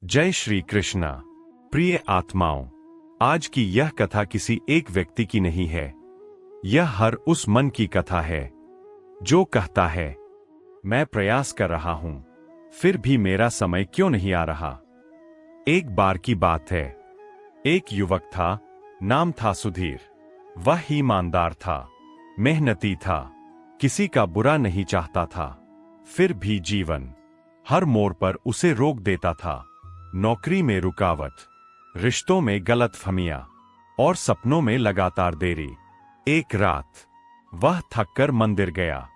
जय श्री कृष्णा। प्रिय आत्माओं, आज की यह कथा किसी एक व्यक्ति की नहीं है। यह हर उस मन की कथा है जो कहता है, मैं प्रयास कर रहा हूं, फिर भी मेरा समय क्यों नहीं आ रहा। एक बार की बात है, एक युवक था, नाम था सुधीर। वह ईमानदार था, मेहनती था, किसी का बुरा नहीं चाहता था। फिर भी जीवन हर मोड़ पर उसे रोक देता था। नौकरी में रुकावट, रिश्तों में गलतफहमियां और सपनों में लगातार देरी। एक रात वह थककर मंदिर गया,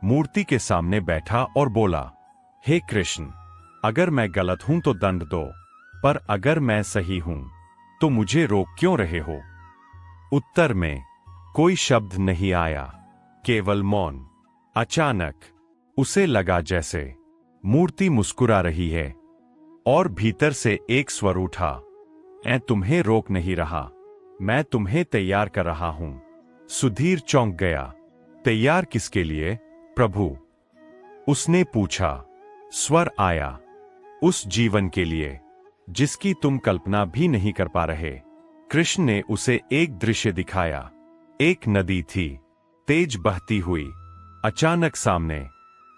मूर्ति के सामने बैठा और बोला, हे कृष्ण, अगर मैं गलत हूं तो दंड दो, पर अगर मैं सही हूं तो मुझे रोक क्यों रहे हो। उत्तर में कोई शब्द नहीं आया, केवल मौन। अचानक उसे लगा जैसे मूर्ति मुस्कुरा रही है और भीतर से एक स्वर उठा, मैं तुम्हें रोक नहीं रहा, मैं तुम्हें तैयार कर रहा हूं। सुधीर चौंक गया। तैयार किसके लिए प्रभु? उसने पूछा। स्वर आया, उस जीवन के लिए जिसकी तुम कल्पना भी नहीं कर पा रहे। कृष्ण ने उसे एक दृश्य दिखाया। एक नदी थी, तेज बहती हुई। अचानक सामने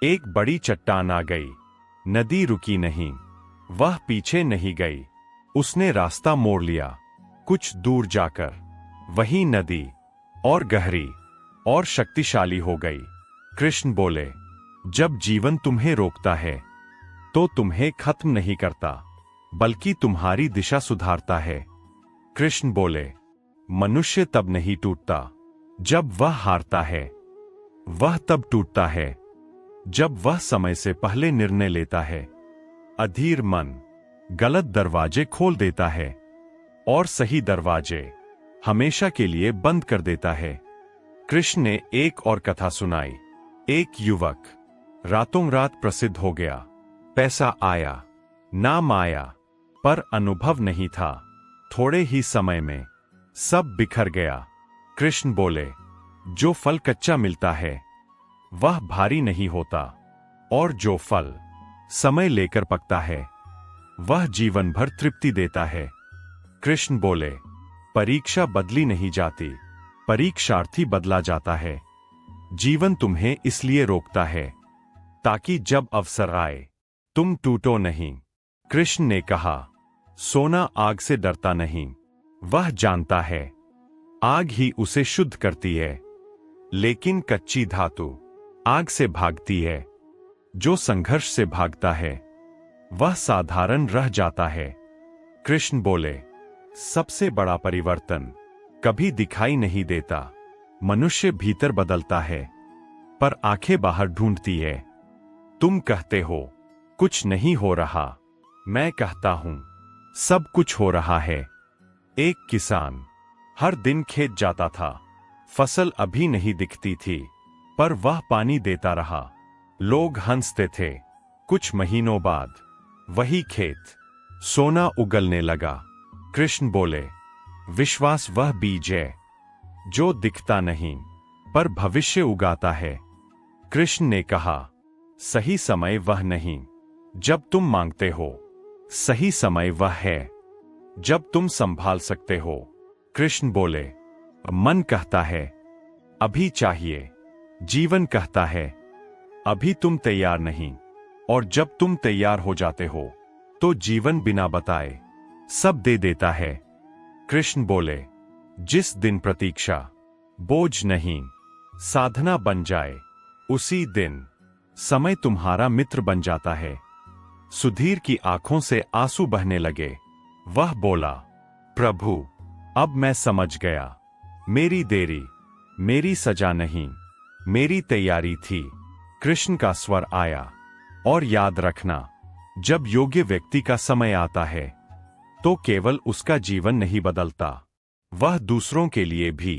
एक बड़ी चट्टान आ गई। नदी रुकी नहीं, वह पीछे नहीं गई, उसने रास्ता मोड़ लिया। कुछ दूर जाकर वही नदी और गहरी और शक्तिशाली हो गई। कृष्ण बोले, जब जीवन तुम्हें रोकता है तो तुम्हें खत्म नहीं करता, बल्कि तुम्हारी दिशा सुधारता है। कृष्ण बोले, मनुष्य तब नहीं टूटता जब वह हारता है, वह तब टूटता है जब वह समय से पहले निर्णय लेता है। अधीर मन गलत दरवाजे खोल देता है और सही दरवाजे हमेशा के लिए बंद कर देता है। कृष्ण ने एक और कथा सुनाई। एक युवक रातों रात प्रसिद्ध हो गया। पैसा आया, नाम आया, पर अनुभव नहीं था। थोड़े ही समय में सब बिखर गया। कृष्ण बोले, जो फल कच्चा मिलता है वह भारी नहीं होता, और जो फल समय लेकर पकता है वह जीवन भर तृप्ति देता है। कृष्ण बोले, परीक्षा बदली नहीं जाती, परीक्षार्थी बदला जाता है। जीवन तुम्हें इसलिए रोकता है ताकि जब अवसर आए तुम टूटो नहीं। कृष्ण ने कहा, सोना आग से डरता नहीं, वह जानता है आग ही उसे शुद्ध करती है, लेकिन कच्ची धातु आग से भागती है। जो संघर्ष से भागता है वह साधारण रह जाता है। कृष्ण बोले, सबसे बड़ा परिवर्तन कभी दिखाई नहीं देता। मनुष्य भीतर बदलता है, पर आंखें बाहर ढूंढती है। तुम कहते हो कुछ नहीं हो रहा, मैं कहता हूं सब कुछ हो रहा है। एक किसान हर दिन खेत जाता था। फसल अभी नहीं दिखती थी, पर वह पानी देता रहा। लोग हंसते थे। कुछ महीनों बाद वही खेत सोना उगलने लगा। कृष्ण बोले, विश्वास वह बीज है जो दिखता नहीं पर भविष्य उगाता है। कृष्ण ने कहा, सही समय वह नहीं जब तुम मांगते हो, सही समय वह है जब तुम संभाल सकते हो। कृष्ण बोले, मन कहता है अभी चाहिए, जीवन कहता है अभी तुम तैयार नहीं, और जब तुम तैयार हो जाते हो तो जीवन बिना बताए सब दे देता है। कृष्ण बोले, जिस दिन प्रतीक्षा बोझ नहीं साधना बन जाए, उसी दिन समय तुम्हारा मित्र बन जाता है। सुधीर की आंखों से आंसू बहने लगे। वह बोला, प्रभु, अब मैं समझ गया, मेरी देरी मेरी सजा नहीं, मेरी तैयारी थी। कृष्ण का स्वर आया, और याद रखना, जब योग्य व्यक्ति का समय आता है तो केवल उसका जीवन नहीं बदलता, वह दूसरों के लिए भी